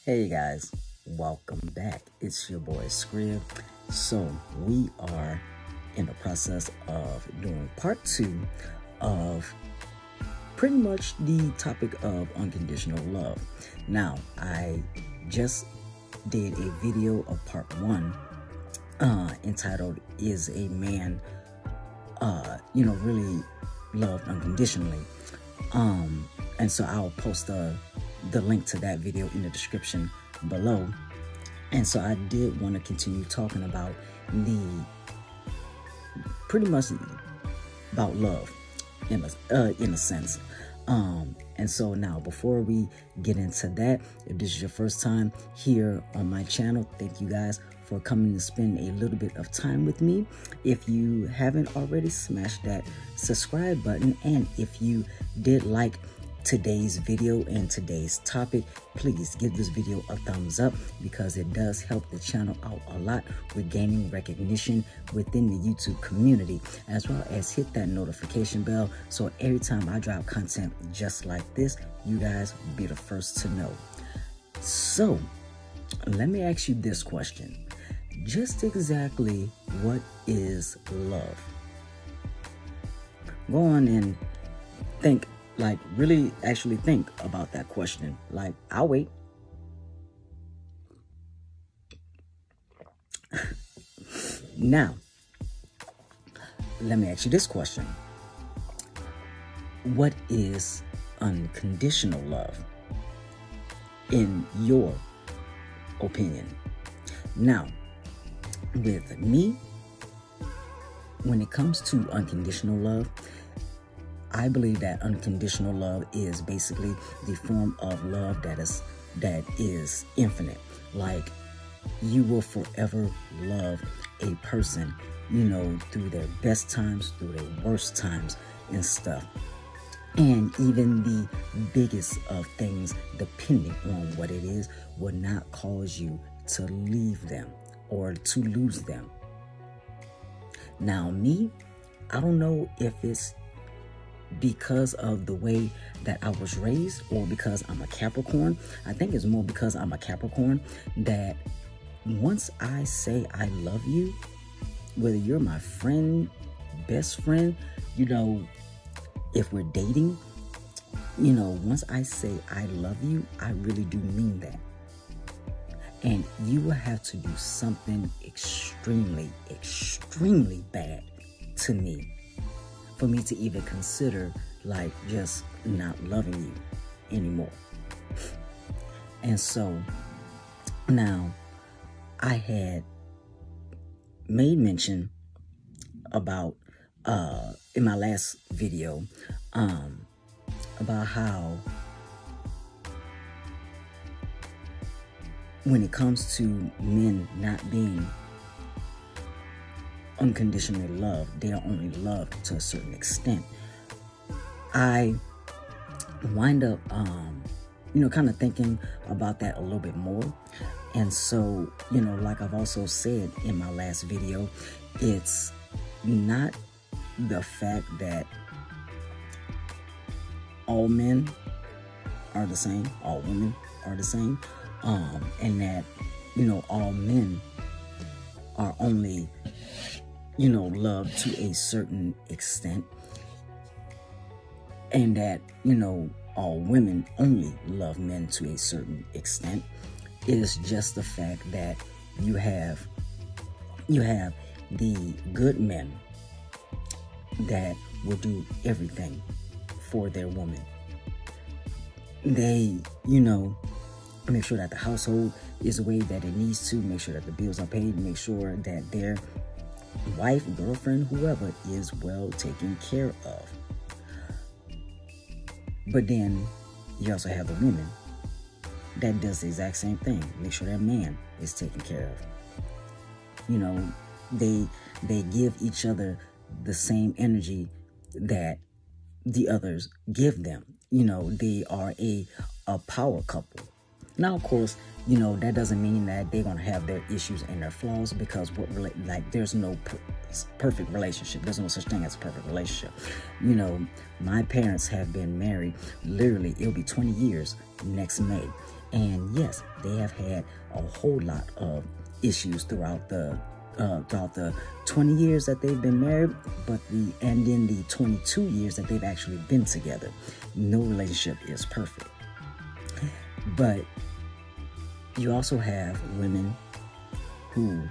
Hey guys, welcome back. It's your boy Scriv. So we are in the process of doing part 2 of pretty much the topic of unconditional love. Now, I just did a video of part 1 entitled "Is a Man really loved unconditionally?" And so I'll post the link to that video in the description below. And so I did want to continue talking about pretty much about love in a sense. And so now, before we get into that, if this is your first time here on my channel, thank you guys for coming to spend a little bit of time with me. If you haven't already, smash that subscribe button, and if you did like today's video and today's topic, please give this video a thumbs up, because it does help the channel out a lot with gaining recognition within the YouTube community, as well as hit that notification bell so every time I drop content just like this, you guys will be the first to know. So let me ask you this question: just exactly what is love? Go on and think, really actually think about that question. I'll wait. Now, let me ask you this question: what is unconditional love in your opinion? Now, with me, when it comes to unconditional love, I believe that unconditional love is basically the form of love that is infinite. Like, you will forever love a person, through their best times, through their worst times and stuff. And even the biggest of things, depending on what it is, will not cause you to leave them or to lose them. Now, me, I don't know if it's because of the way that I was raised or because I'm a Capricorn. I think it's more because I'm a Capricorn, that once I say I love you, whether you're my friend, best friend, if we're dating, once I say I love you, I really do mean that. And you will have to do something extremely, extremely bad to me for me to even consider just not loving you anymore. And so now, I had made mention about in my last video about how when it comes to men not being unconditionally loved, they are only loved to a certain extent. I wind up, kind of thinking about that a little bit more. And so, like I've also said in my last video, it's not the fact that all men are the same, all women are the same, and that, all men are only loved to a certain extent, and that, all women only love men to a certain extent. It is just the fact that you have the good men that will do everything for their woman. They, make sure that the household is the way that it needs to, make sure that the bills are paid, make sure that their wife, girlfriend, whoever is well taken care of. But then you also have the women that does the exact same thing. Make sure that man is taken care of. They give each other the same energy that the others give them. They are a power couple. Now, of course, that doesn't mean that they're going to have their issues and their flaws, because there's no perfect relationship. There's no such thing as a perfect relationship. My parents have been married, literally, it'll be 20 years next May. And yes, they have had a whole lot of issues throughout the 20 years that they've been married, and in the 22 years that they've actually been together. No relationship is perfect. But you also have women who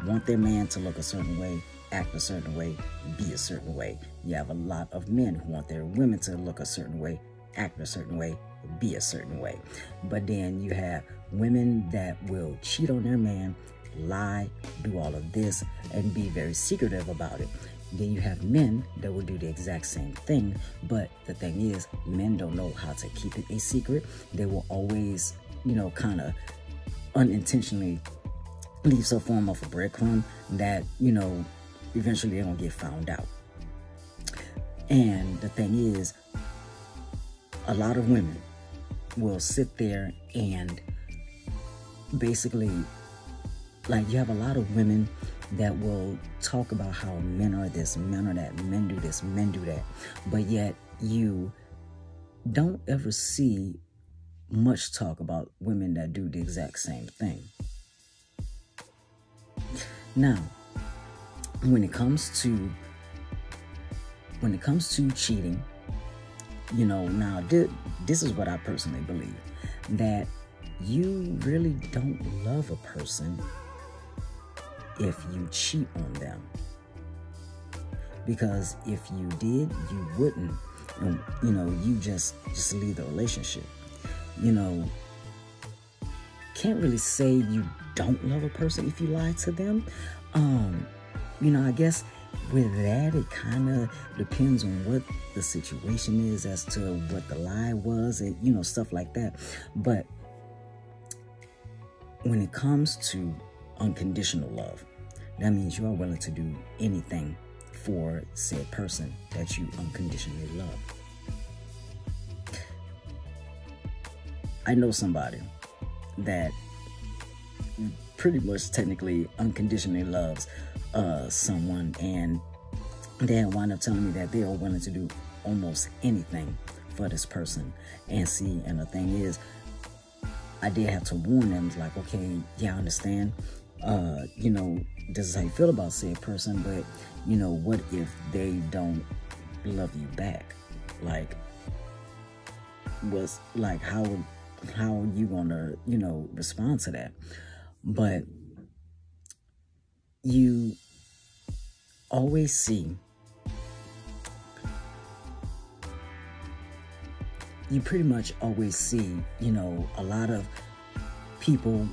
want their man to look a certain way, act a certain way, be a certain way. You have a lot of men who want their women to look a certain way, act a certain way, be a certain way. But then you have women that will cheat on their man, lie, do all of this, and be very secretive about it. Then you have men that will do the exact same thing, but the thing is, men don't know how to keep it a secret. They will always, kind of unintentionally leave some form of a breadcrumb that, eventually they're going to get found out. And the thing is, a lot of women will sit there and basically, like, you have a lot of women that will talk about how men are this, men are that, men do this, men do that. But yet you don't ever see much talk about women that do the exact same thing. Now, when it comes to cheating, now this is what I personally believe, that you really don't love a person if you cheat on them. Because if you did, you wouldn't, you just leave the relationship. Can't really say you don't love a person if you lie to them. I guess with that, it kind of depends on what the situation is as to what the lie was and, stuff like that. But when it comes to unconditional love, that means you are willing to do anything for said person that you unconditionally love. I know somebody that pretty much technically unconditionally loves someone, and they wind up telling me that they are willing to do almost anything for this person. And the thing is, I did have to warn them, like, okay, yeah, I understand, this is how you feel about said person, but, what if they don't love you back? Like, how are you gonna, respond to that? But you always see, you pretty much always see, a lot of people,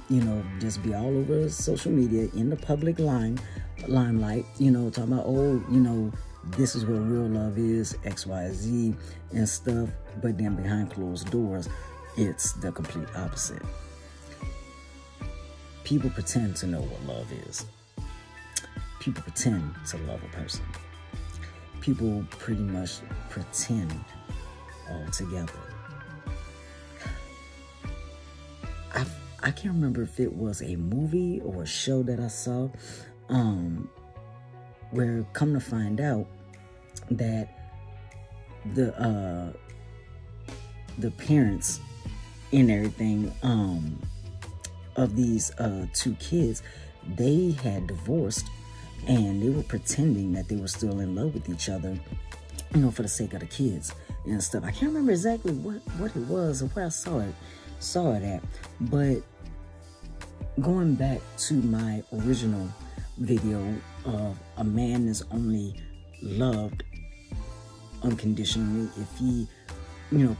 just be all over social media in the public limelight, talking about, this is what real love is, X, Y, Z and stuff. But then behind closed doors, it's the complete opposite. People pretend to know what love is. People pretend to love a person. People pretty much pretend altogether. I can't remember if it was a movie or a show that I saw, where come to find out that the parents and everything of these two kids, they had divorced, and they were pretending that they were still in love with each other, for the sake of the kids and stuff. I can't remember exactly what it was or where I saw it at, but going back to my original video of a man is only loved unconditionally if he,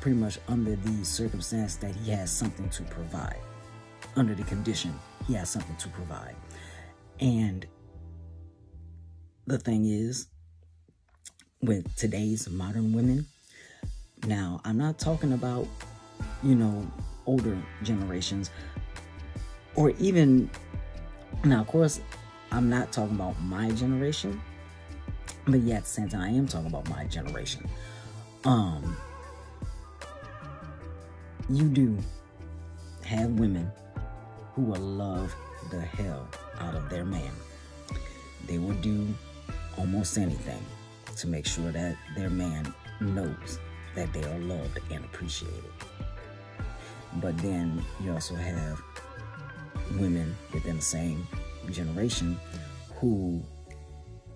pretty much under the circumstance that he has something to provide. Under the condition, he has something to provide. And the thing is, with today's modern women, now I'm not talking about, older generations, or even, now of course, I'm not talking about my generation, but yet at the same time, I am talking about my generation. You do have women who will love the hell out of their man. They will do almost anything to make sure that their man knows that they are loved and appreciated. But then you also have women within the same generation who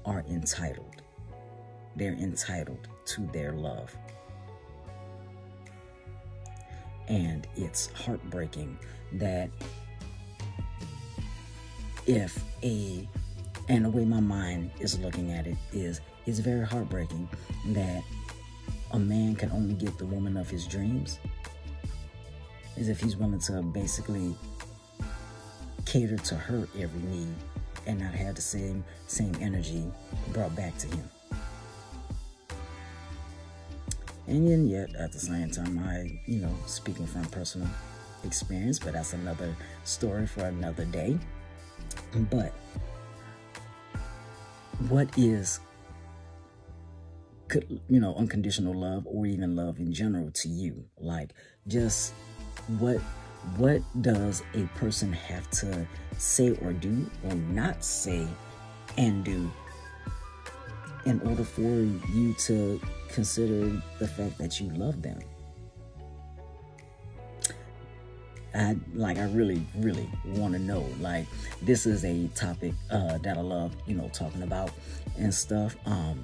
are entitled. They're entitled to their love. And it's heartbreaking that and the way my mind is looking at it is very heartbreaking that a man can only get the woman of his dreams, as if he's willing to basically cater to her every need and not have the same energy brought back to him. And then yet at the same time, I, speaking from personal experience, but that's another story for another day. But what is, unconditional love, or even love in general to you? Like, just what does a person have to say or do or not say and do in order for you to consider the fact that you love them? I really, really want to know. Like, this is a topic that I love, talking about and stuff. I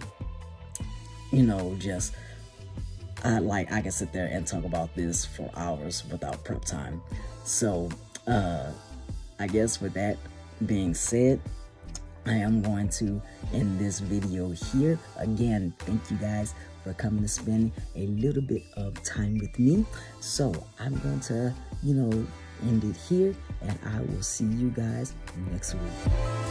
can sit there and talk about this for hours without prep time. So, I guess with that being said, I am going to end this video here. Again, thank you guys for coming to spend a little bit of time with me. So I'm going to, end it here, and I will see you guys next week.